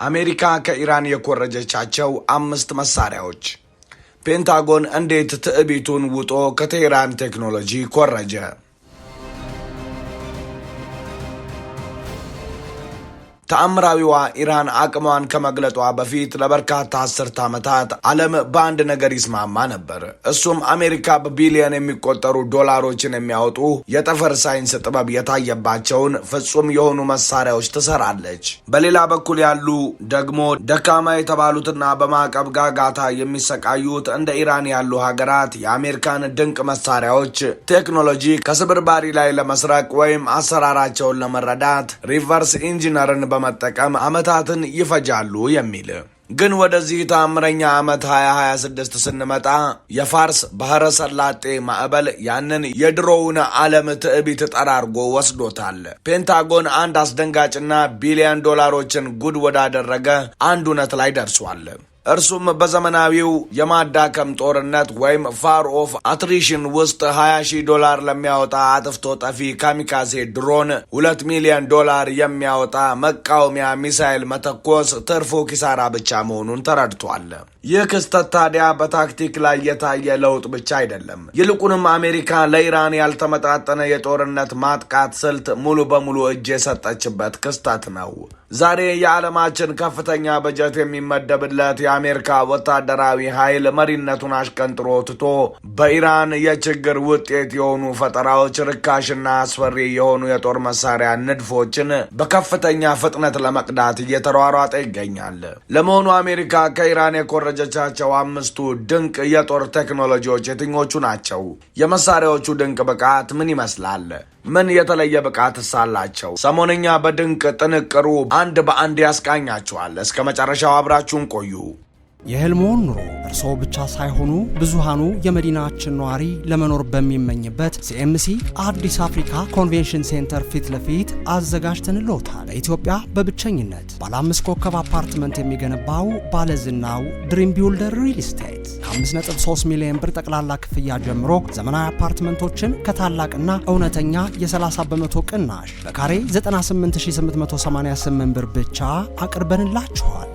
አሜሪካ ከኢራን የኮረጀቻቸው 5 መሳሪያዎች። ፔንታጎን እንዴት ትዕቢቱን ውጦ ከቴህራን ቴክኖሎጂ ኮረጀ? ተአምራዊዋ ኢራን አቅሟን ከመግለጧ በፊት ለበርካታ አስርት ዓመታት ዓለም በአንድ ነገር ይስማማ ነበር። እሱም አሜሪካ በቢሊዮን የሚቆጠሩ ዶላሮችን የሚያወጡ የጠፈር ሳይንስ ጥበብ የታየባቸውን ፍጹም የሆኑ መሳሪያዎች ትሰራለች። በሌላ በኩል ያሉ ደግሞ ደካማ የተባሉትና በማዕቀብ ጋጋታ የሚሰቃዩት እንደ ኢራን ያሉ ሀገራት የአሜሪካን ድንቅ መሳሪያዎች ቴክኖሎጂ ከስብርባሪ ላይ ለመስረቅ ወይም አሰራራቸውን ለመረዳት ሪቨርስ ኢንጂነርን በመጠቀም ዓመታትን ይፈጃሉ የሚል። ግን ወደዚህ ተአምረኛ ዓመት 2026 ስንመጣ የፋርስ ባህረ ሰላጤ ማዕበል ያንን የድሮውን ዓለም ትዕቢት ጠራርጎ ወስዶታል። ፔንታጎን አንድ አስደንጋጭና ቢሊዮን ዶላሮችን ጉድ ወዳደረገ አንድ እውነት ላይ ደርሷል። እርሱም በዘመናዊው የማዳከም ጦርነት ወይም ፋር ኦፍ አትሪሽን ውስጥ $20,000 ለሚያወጣ አጥፍቶ ጠፊ ካሚካዜ ድሮን $2 ሚሊዮን የሚያወጣ መቃወሚያ ሚሳይል መተኮስ ትርፉ ኪሳራ ብቻ መሆኑን ተረድቷል። ይህ ክስተት ታዲያ በታክቲክ ላይ የታየ ለውጥ ብቻ አይደለም። ይልቁንም አሜሪካ ለኢራን ያልተመጣጠነ የጦርነት ማጥቃት ስልት ሙሉ በሙሉ እጅ የሰጠችበት ክስተት ነው። ዛሬ የዓለማችን ከፍተኛ በጀት የሚመደብለት የአሜሪካ ወታደራዊ ኃይል መሪነቱን አሽቀንጥሮ ትቶ በኢራን የችግር ውጤት የሆኑ ፈጠራዎች፣ ርካሽና አስፈሪ የሆኑ የጦር መሳሪያ ንድፎችን በከፍተኛ ፍጥነት ለመቅዳት እየተሯሯጠ ይገኛል። ለመሆኑ አሜሪካ ከኢራን የኮረጀቻቸው 5ቱ ድንቅ የጦር ቴክኖሎጂዎች የትኞቹ ናቸው? የመሳሪያዎቹ ድንቅ ብቃት ምን ይመስላል? ምን የተለየ ብቃት ሳላቸው? ሰሞነኛ በድንቅ ጥንቅሩ አንድ በአንድ ያስቃኛቸዋል። እስከ መጨረሻው አብራችሁን ቆዩ። የህልሞን ኑሮ እርስዎ ብቻ ሳይሆኑ ብዙሃኑ የመዲናችን ነዋሪ ለመኖር በሚመኝበት ሲኤምሲ አዲስ አፍሪካ ኮንቬንሽን ሴንተር ፊት ለፊት አዘጋጅተንልዎታል። በኢትዮጵያ በብቸኝነት ባለ 5 ኮከብ አፓርትመንት የሚገነባው ባለዝናው ድሪም ቢውልደር ሪል ስቴት ከ5.3 ሚሊዮን ብር ጠቅላላ ክፍያ ጀምሮ ዘመናዊ አፓርትመንቶችን ከታላቅና እውነተኛ የ30 በመቶ ቅናሽ በካሬ 98888 ብር ብቻ አቅርበንላችኋል።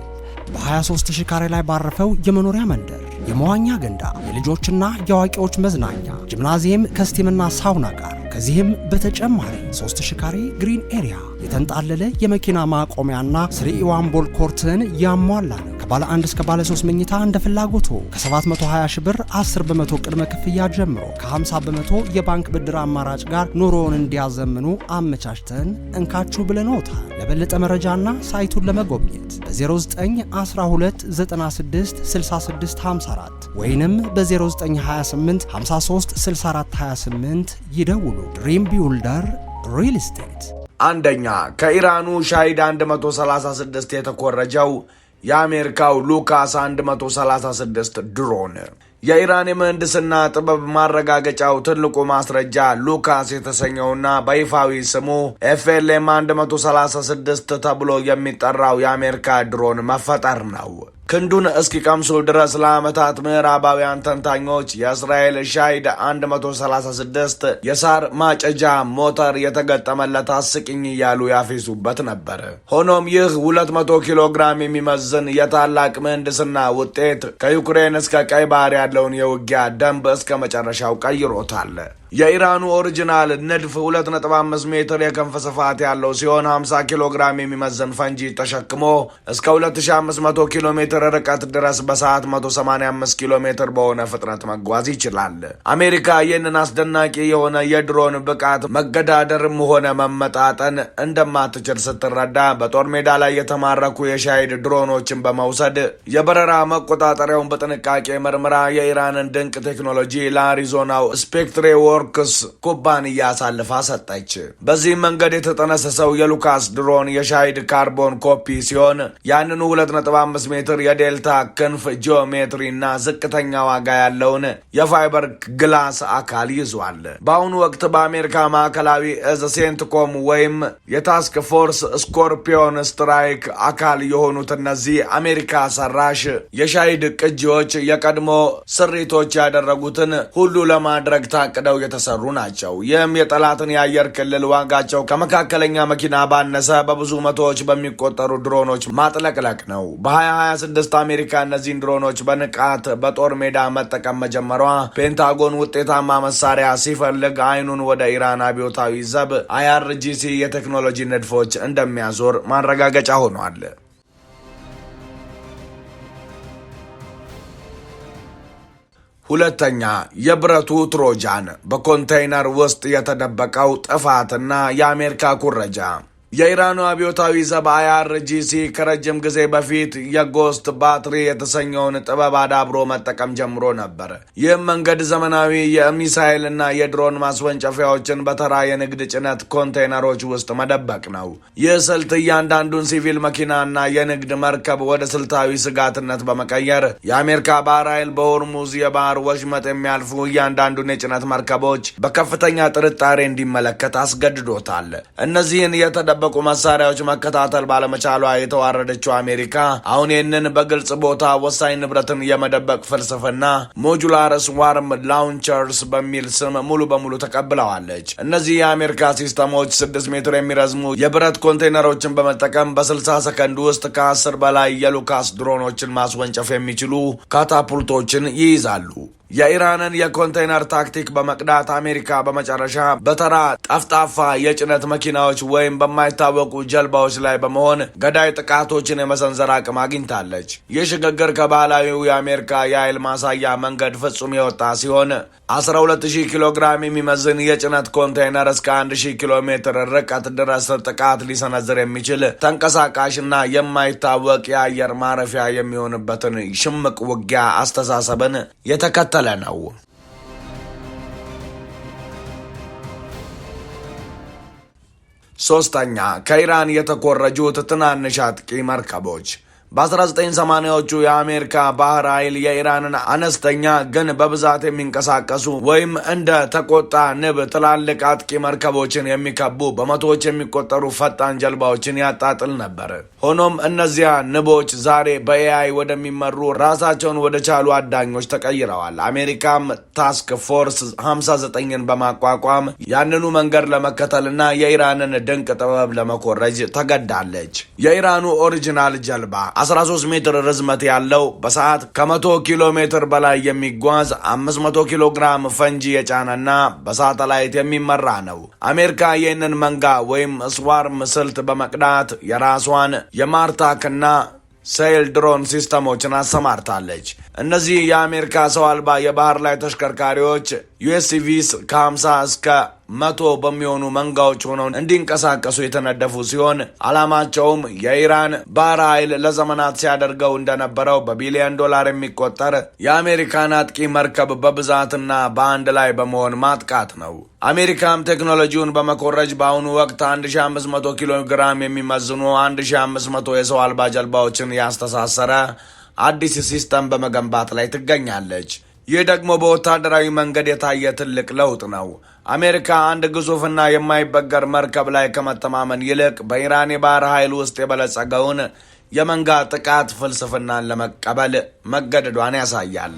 በ23000 ካሬ ላይ ባረፈው የመኖሪያ መንደር የመዋኛ ገንዳ፣ የልጆችና የአዋቂዎች መዝናኛ፣ ጂምናዚየም ከስቲምና ሳውና ጋር ከዚህም በተጨማሪ 3000 ካሬ ግሪን ኤሪያ፣ የተንጣለለ የመኪና ማቆሚያና 3 ቦል ኮርትን ያሟላ ነው። ከባለ 1 እስከ ባለ 3 መኝታ እንደ ፍላጎቱ ከ720 ብር 10 በመቶ ቅድመ ክፍያ ጀምሮ ከ50 በመቶ የባንክ ብድር አማራጭ ጋር ኑሮውን እንዲያዘምኑ አመቻችተን እንካችሁ ብለንዎታል። ለበለጠ መረጃና ሳይቱን ለመጎብኘት በ0912966654 ወይንም በ0928 536428 ይደውሉ። ድሪም ቢውልደር ሪል ስቴት። አንደኛ፣ ከኢራኑ ሻሂድ 136 የተኮረጀው የአሜሪካው ሉካስ 136 ድሮን። የኢራን የምህንድስና ጥበብ ማረጋገጫው ትልቁ ማስረጃ ሉካስ የተሰኘውና በይፋዊ ስሙ ኤፍኤልኤም 136 ተብሎ የሚጠራው የአሜሪካ ድሮን መፈጠር ነው። ክንዱን እስኪቀምሱ ድረስ ለዓመታት ምዕራባውያን ተንታኞች የእስራኤል ሻሂድ 136 የሳር ማጨጃ ሞተር የተገጠመለት አስቂኝ እያሉ ያፌሱበት ነበር። ሆኖም ይህ 200 ኪሎ ግራም የሚመዝን የታላቅ ምህንድስና ውጤት ከዩክሬን እስከ ቀይ ባህር ያለውን የውጊያ ደንብ እስከ መጨረሻው ቀይሮታል። የኢራኑ ኦሪጂናል ንድፍ 2.5 ሜትር የክንፍ ስፋት ያለው ሲሆን 50 ኪሎ ግራም የሚመዝን ፈንጂ ተሸክሞ እስከ 2500 ኪሎ ሜትር ርቀት ድረስ በሰዓት 185 ኪሎ ሜትር በሆነ ፍጥነት መጓዝ ይችላል። አሜሪካ ይህንን አስደናቂ የሆነ የድሮን ብቃት መገዳደርም ሆነ መመጣጠን እንደማትችል ስትረዳ በጦር ሜዳ ላይ የተማረኩ የሻሂድ ድሮኖችን በመውሰድ የበረራ መቆጣጠሪያውን በጥንቃቄ መርምራ የኢራንን ድንቅ ቴክኖሎጂ ለአሪዞናው ስፔክትሬ ወርክስ ኩባንያ አሳልፋ ሰጠች። በዚህም መንገድ የተጠነሰሰው የሉካስ ድሮን የሻሂድ ካርቦን ኮፒ ሲሆን ያንኑ 2.5 ሜትር የዴልታ ክንፍ ጂኦሜትሪና ዝቅተኛ ዋጋ ያለውን የፋይበር ግላስ አካል ይዟል። በአሁኑ ወቅት በአሜሪካ ማዕከላዊ እዝ ሴንትኮም ወይም የታስክ ፎርስ ስኮርፒዮን ስትራይክ አካል የሆኑት እነዚህ አሜሪካ ሰራሽ የሻሂድ ቅጂዎች የቀድሞ ስሪቶች ያደረጉትን ሁሉ ለማድረግ ታቅደው የተሰሩ ናቸው። ይህም የጠላትን የአየር ክልል ዋጋቸው ከመካከለኛ መኪና ባነሰ በብዙ መቶዎች በሚቆጠሩ ድሮኖች ማጥለቅለቅ ነው። በ2026 አሜሪካ እነዚህን ድሮኖች በንቃት በጦር ሜዳ መጠቀም መጀመሯ ፔንታጎን ውጤታማ መሳሪያ ሲፈልግ አይኑን ወደ ኢራን አብዮታዊ ዘብ IRGC የቴክኖሎጂ ንድፎች እንደሚያዞር ማረጋገጫ ሆኗል። ሁለተኛ፣ የብረቱ ትሮጃን በኮንቴይነር ውስጥ የተደበቀው ጥፋትና የአሜሪካ ኩረጃ። የኢራኑ አብዮታዊ ዘብ IRGC ከረጅም ጊዜ በፊት የጎስት ባትሪ የተሰኘውን ጥበብ አዳብሮ መጠቀም ጀምሮ ነበር። ይህም መንገድ ዘመናዊ የሚሳይልና የድሮን ማስወንጨፊያዎችን በተራ የንግድ ጭነት ኮንቴይነሮች ውስጥ መደበቅ ነው። ይህ ስልት እያንዳንዱን ሲቪል መኪናና የንግድ መርከብ ወደ ስልታዊ ስጋትነት በመቀየር የአሜሪካ ባህር ኃይል በሆርሙዝ የባህር ወሽመጥ የሚያልፉ እያንዳንዱን የጭነት መርከቦች በከፍተኛ ጥርጣሬ እንዲመለከት አስገድዶታል። እነዚህን የተደበቁ መሳሪያዎች መከታተል ባለመቻሏ የተዋረደችው አሜሪካ አሁን ይህንን በግልጽ ቦታ ወሳኝ ንብረትን የመደበቅ ፍልስፍና ሞጁላር ስዋርም ላውንቸርስ በሚል ስም ሙሉ በሙሉ ተቀብለዋለች። እነዚህ የአሜሪካ ሲስተሞች 6 ሜትር የሚረዝሙ የብረት ኮንቴይነሮችን በመጠቀም በ60 ሰከንድ ውስጥ ከ10 በላይ የሉካስ ድሮኖችን ማስወንጨፍ የሚችሉ ካታፑልቶችን ይይዛሉ። የኢራንን የኮንቴይነር ታክቲክ በመቅዳት አሜሪካ በመጨረሻ በተራ ጠፍጣፋ የጭነት መኪናዎች ወይም በማይታወቁ ጀልባዎች ላይ በመሆን ገዳይ ጥቃቶችን የመሰንዘር አቅም አግኝታለች። ይህ ሽግግር ከባህላዊው የአሜሪካ የኃይል ማሳያ መንገድ ፍጹም የወጣ ሲሆን 12000 ኪሎ ግራም የሚመዝን የጭነት ኮንቴይነር እስከ 1000 ኪሎ ሜትር ርቀት ድረስ ጥቃት ሊሰነዝር የሚችል ተንቀሳቃሽና የማይታወቅ የአየር ማረፊያ የሚሆንበትን ሽምቅ ውጊያ አስተሳሰብን የተከተለ ነው። ሶስተኛ፣ ከኢራን የተኮረጁት ትናንሽ አጥቂ መርከቦች። በ1980ዎቹ የአሜሪካ ባህር ኃይል የኢራንን አነስተኛ ግን በብዛት የሚንቀሳቀሱ ወይም እንደ ተቆጣ ንብ ትላልቅ አጥቂ መርከቦችን የሚከቡ በመቶዎች የሚቆጠሩ ፈጣን ጀልባዎችን ያጣጥል ነበር። ሆኖም እነዚያ ንቦች ዛሬ በኤአይ ወደሚመሩ ራሳቸውን ወደ ቻሉ አዳኞች ተቀይረዋል። አሜሪካም ታስክ ፎርስ 59ን በማቋቋም ያንኑ መንገድ ለመከተልና የኢራንን ድንቅ ጥበብ ለመኮረጅ ተገዳለች። የኢራኑ ኦሪጂናል ጀልባ 13 ሜትር ርዝመት ያለው በሰዓት ከ100 ኪሎ ሜትር በላይ የሚጓዝ 500 ኪሎ ግራም ፈንጂ የጫነና በሳተላይት የሚመራ ነው። አሜሪካ ይህንን መንጋ ወይም ስዋርም ስልት በመቅዳት የራሷን የማርታክና ሴይል ድሮን ሲስተሞችን አሰማርታለች። እነዚህ የአሜሪካ ሰው አልባ የባህር ላይ ተሽከርካሪዎች USVs ከ50 እስከ 100 በሚሆኑ መንጋዎች ሆነው እንዲንቀሳቀሱ የተነደፉ ሲሆን ዓላማቸውም የኢራን ባህር ኃይል ለዘመናት ሲያደርገው እንደነበረው በቢሊዮን ዶላር የሚቆጠር የአሜሪካን አጥቂ መርከብ በብዛትና በአንድ ላይ በመሆን ማጥቃት ነው። አሜሪካም ቴክኖሎጂውን በመኮረጅ በአሁኑ ወቅት 1500 ኪሎ ግራም የሚመዝኑ 1500 የሰው አልባ ጀልባዎችን ያስተሳሰረ አዲስ ሲስተም በመገንባት ላይ ትገኛለች። ይህ ደግሞ በወታደራዊ መንገድ የታየ ትልቅ ለውጥ ነው። አሜሪካ አንድ ግዙፍና የማይበገር መርከብ ላይ ከመተማመን ይልቅ በኢራን የባህር ኃይል ውስጥ የበለጸገውን የመንጋ ጥቃት ፍልስፍናን ለመቀበል መገደዷን ያሳያል።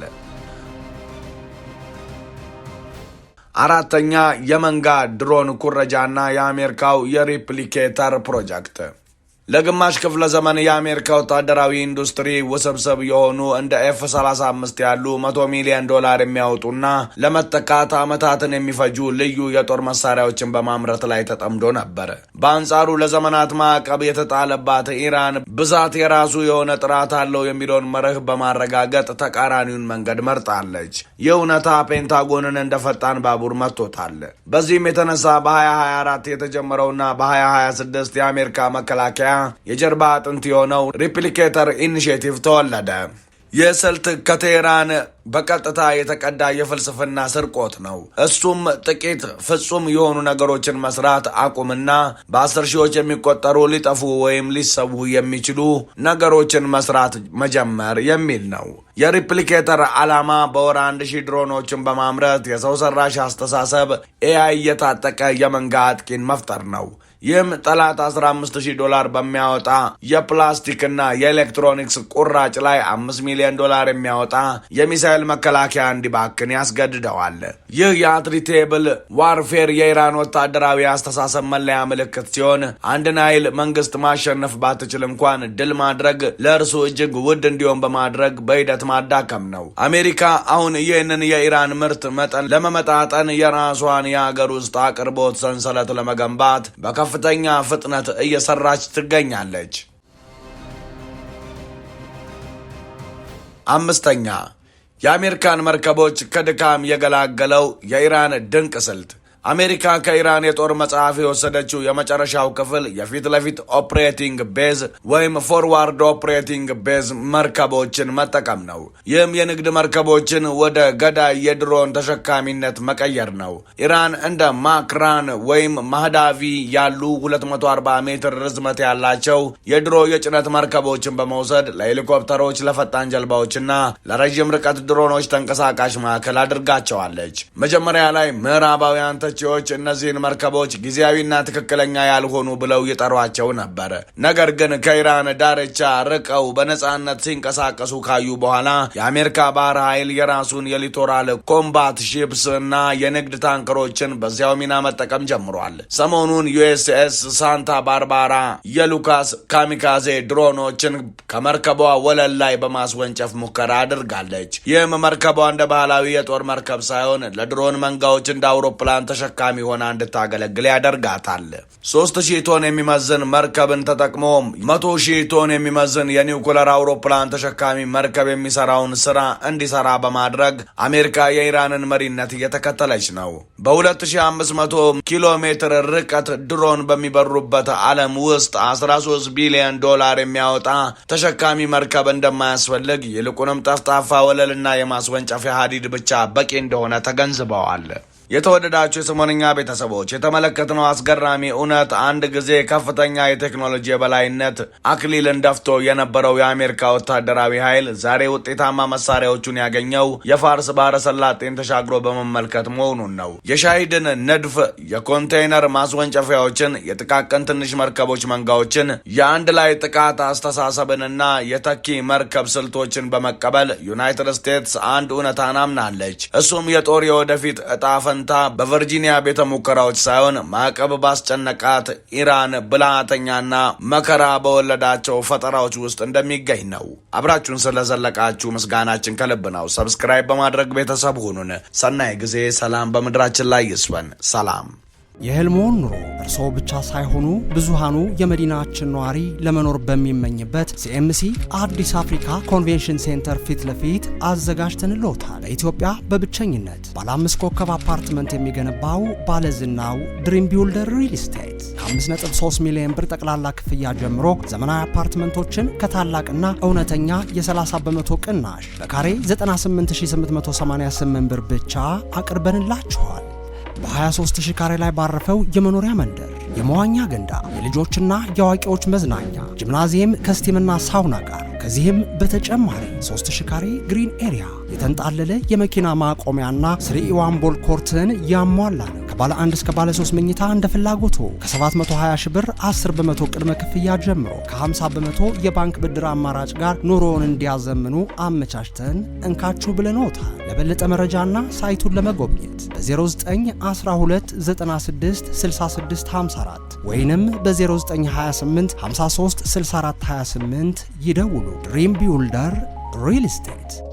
አራተኛ፣ የመንጋ ድሮን ኩረጃና የአሜሪካው የሪፕሊኬተር ፕሮጀክት። ለግማሽ ክፍለ ዘመን የአሜሪካ ወታደራዊ ኢንዱስትሪ ውስብስብ የሆኑ እንደ F-35 ያሉ $100 ሚሊዮን የሚያወጡና ለመተካት ዓመታትን የሚፈጁ ልዩ የጦር መሳሪያዎችን በማምረት ላይ ተጠምዶ ነበር። በአንጻሩ ለዘመናት ማዕቀብ የተጣለባት ኢራን ብዛት የራሱ የሆነ ጥራት አለው የሚለውን መርህ በማረጋገጥ ተቃራኒውን መንገድ መርጣለች። ይህ እውነታ ፔንታጎንን እንደ ፈጣን ባቡር መጥቶታል። በዚህም የተነሳ በ2024 የተጀመረውና በ2026 የአሜሪካ መከላከያ የጀርባ አጥንት የሆነው ሪፕሊኬተር ኢኒሼቲቭ ተወለደ። ይህ ስልት ከቴህራን በቀጥታ የተቀዳ የፍልስፍና ስርቆት ነው። እሱም ጥቂት ፍጹም የሆኑ ነገሮችን መስራት አቁምና በ10 ሺዎች የሚቆጠሩ ሊጠፉ ወይም ሊሰዉ የሚችሉ ነገሮችን መስራት መጀመር የሚል ነው። የሪፕሊኬተር ዓላማ በወር 1000 ድሮኖችን በማምረት የሰው ሰራሽ አስተሳሰብ AI እየታጠቀ የመንጋ አጥቂን መፍጠር ነው። ይህም ጠላት $15,000 በሚያወጣ የፕላስቲክና የኤሌክትሮኒክስ ቁራጭ ላይ $5 ሚሊዮን የሚያወጣ የሚሳይል የሚሳኤል መከላከያ እንዲባክን ያስገድደዋል። ይህ የአትሪቴብል ዋርፌር የኢራን ወታደራዊ አስተሳሰብ መለያ ምልክት ሲሆን አንድን ኃይል መንግስት ማሸነፍ ባትችል እንኳን ድል ማድረግ ለእርሱ እጅግ ውድ እንዲሆን በማድረግ በሂደት ማዳከም ነው። አሜሪካ አሁን ይህንን የኢራን ምርት መጠን ለመመጣጠን የራሷን የሀገር ውስጥ አቅርቦት ሰንሰለት ለመገንባት በከፍተኛ ፍጥነት እየሰራች ትገኛለች። አምስተኛ፣ የአሜሪካን መርከቦች ከድካም የገላገለው የኢራን ድንቅ ስልት። አሜሪካ ከኢራን የጦር መጽሐፍ የወሰደችው የመጨረሻው ክፍል የፊት ለፊት ኦፕሬቲንግ ቤዝ ወይም ፎርዋርድ ኦፕሬቲንግ ቤዝ መርከቦችን መጠቀም ነው። ይህም የንግድ መርከቦችን ወደ ገዳይ የድሮን ተሸካሚነት መቀየር ነው። ኢራን እንደ ማክራን ወይም ማህዳቪ ያሉ 240 ሜትር ርዝመት ያላቸው የድሮ የጭነት መርከቦችን በመውሰድ ለሄሊኮፕተሮች፣ ለፈጣን ጀልባዎችና ለረዥም ርቀት ድሮኖች ተንቀሳቃሽ ማዕከል አድርጋቸዋለች። መጀመሪያ ላይ ምዕራባውያን ተቺዎች እነዚህን መርከቦች ጊዜያዊና ትክክለኛ ያልሆኑ ብለው ይጠሯቸው ነበር። ነገር ግን ከኢራን ዳርቻ ርቀው በነጻነት ሲንቀሳቀሱ ካዩ በኋላ የአሜሪካ ባህር ኃይል የራሱን የሊቶራል ኮምባት ሺፕስ እና የንግድ ታንከሮችን በዚያው ሚና መጠቀም ጀምሯል። ሰሞኑን ዩኤስኤስ ሳንታ ባርባራ የሉካስ ካሚካዜ ድሮኖችን ከመርከቧ ወለል ላይ በማስወንጨፍ ሙከራ አድርጋለች። ይህም መርከቧ እንደ ባህላዊ የጦር መርከብ ሳይሆን ለድሮን መንጋዎች እንደ አውሮፕላን ተሸካሚ ሆና እንድታገለግል ያደርጋታል። 3000 ቶን የሚመዝን መርከብን ተጠቅሞ 100,000 ቶን የሚመዝን የኒውክለር አውሮፕላን ተሸካሚ መርከብ የሚሰራውን ስራ እንዲሰራ በማድረግ አሜሪካ የኢራንን መሪነት እየተከተለች ነው። በ2500 ኪሎ ሜትር ርቀት ድሮን በሚበሩበት ዓለም ውስጥ $13 ቢሊዮን የሚያወጣ ተሸካሚ መርከብ እንደማያስፈልግ፣ ይልቁንም ጠፍጣፋ ወለልና የማስወንጨፊያ ሀዲድ ብቻ በቂ እንደሆነ ተገንዝበዋል። የተወደዳችሁ የሰሞንኛ ቤተሰቦች የተመለከትነው አስገራሚ እውነት አንድ ጊዜ ከፍተኛ የቴክኖሎጂ የበላይነት አክሊልን ደፍቶ የነበረው የአሜሪካ ወታደራዊ ኃይል ዛሬ ውጤታማ መሳሪያዎቹን ያገኘው የፋርስ ባህረ ሰላጤን ተሻግሮ በመመልከት መሆኑን ነው። የሻሂድን ንድፍ፣ የኮንቴይነር ማስወንጨፊያዎችን፣ የጥቃቅን ትንሽ መርከቦች መንጋዎችን፣ የአንድ ላይ ጥቃት አስተሳሰብንና የተኪ መርከብ ስልቶችን በመቀበል ዩናይትድ ስቴትስ አንድ እውነታን አምናለች። እሱም የጦር የወደፊት እጣ በቨርጂኒያ ቤተ ሙከራዎች ሳይሆን ማዕቀብ ባስጨነቃት ኢራን ብልሃተኛና መከራ በወለዳቸው ፈጠራዎች ውስጥ እንደሚገኝ ነው። አብራችሁን ስለዘለቃችሁ ምስጋናችን ከልብ ነው። ሰብስክራይብ በማድረግ ቤተሰብ ሁኑን። ሰናይ ጊዜ። ሰላም በምድራችን ላይ ይስፈን። ሰላም። የህልሞን ኑሮ እርስዎ ብቻ ሳይሆኑ ብዙሃኑ የመዲናችን ነዋሪ ለመኖር በሚመኝበት ሲኤምሲ አዲስ አፍሪካ ኮንቬንሽን ሴንተር ፊት ለፊት አዘጋጅተንልዎታል። በኢትዮጵያ በብቸኝነት ባለ 5 ኮከብ አፓርትመንት የሚገነባው ባለዝናው ድሪም ቢውልደር ሪል ስቴት ከ5.3 ሚሊዮን ብር ጠቅላላ ክፍያ ጀምሮ ዘመናዊ አፓርትመንቶችን ከታላቅና እውነተኛ የ30 በመቶ ቅናሽ በካሬ 98888 ብር ብቻ አቅርበንላችኋል። በ23000 ካሬ ላይ ባረፈው የመኖሪያ መንደር የመዋኛ ገንዳ፣ የልጆችና የአዋቂዎች መዝናኛ፣ ጂምናዚየም ከስቲምና ሳውና ጋር ከዚህም በተጨማሪ 3000 ካሬ ግሪን ኤሪያ፣ የተንጣለለ የመኪና ማቆሚያና 3-in-1 ቦል ኮርትን ያሟላ ነው። ከባለ 1 እስከ ባለ 3 መኝታ እንደ ፍላጎቱ ከ720 ሺህ ብር 10 በመቶ ቅድመ ክፍያ ጀምሮ ከ50 በመቶ የባንክ ብድር አማራጭ ጋር ኑሮውን እንዲያዘምኑ አመቻችተን እንካችሁ ብለንዎታል። ለበለጠ መረጃና ሳይቱን ለመጎብኘት በ0912 96 66 54 ወይንም በ0928 53 64 28 ይደውሉ። ድሪም ቢውልደር ሪል ስቴት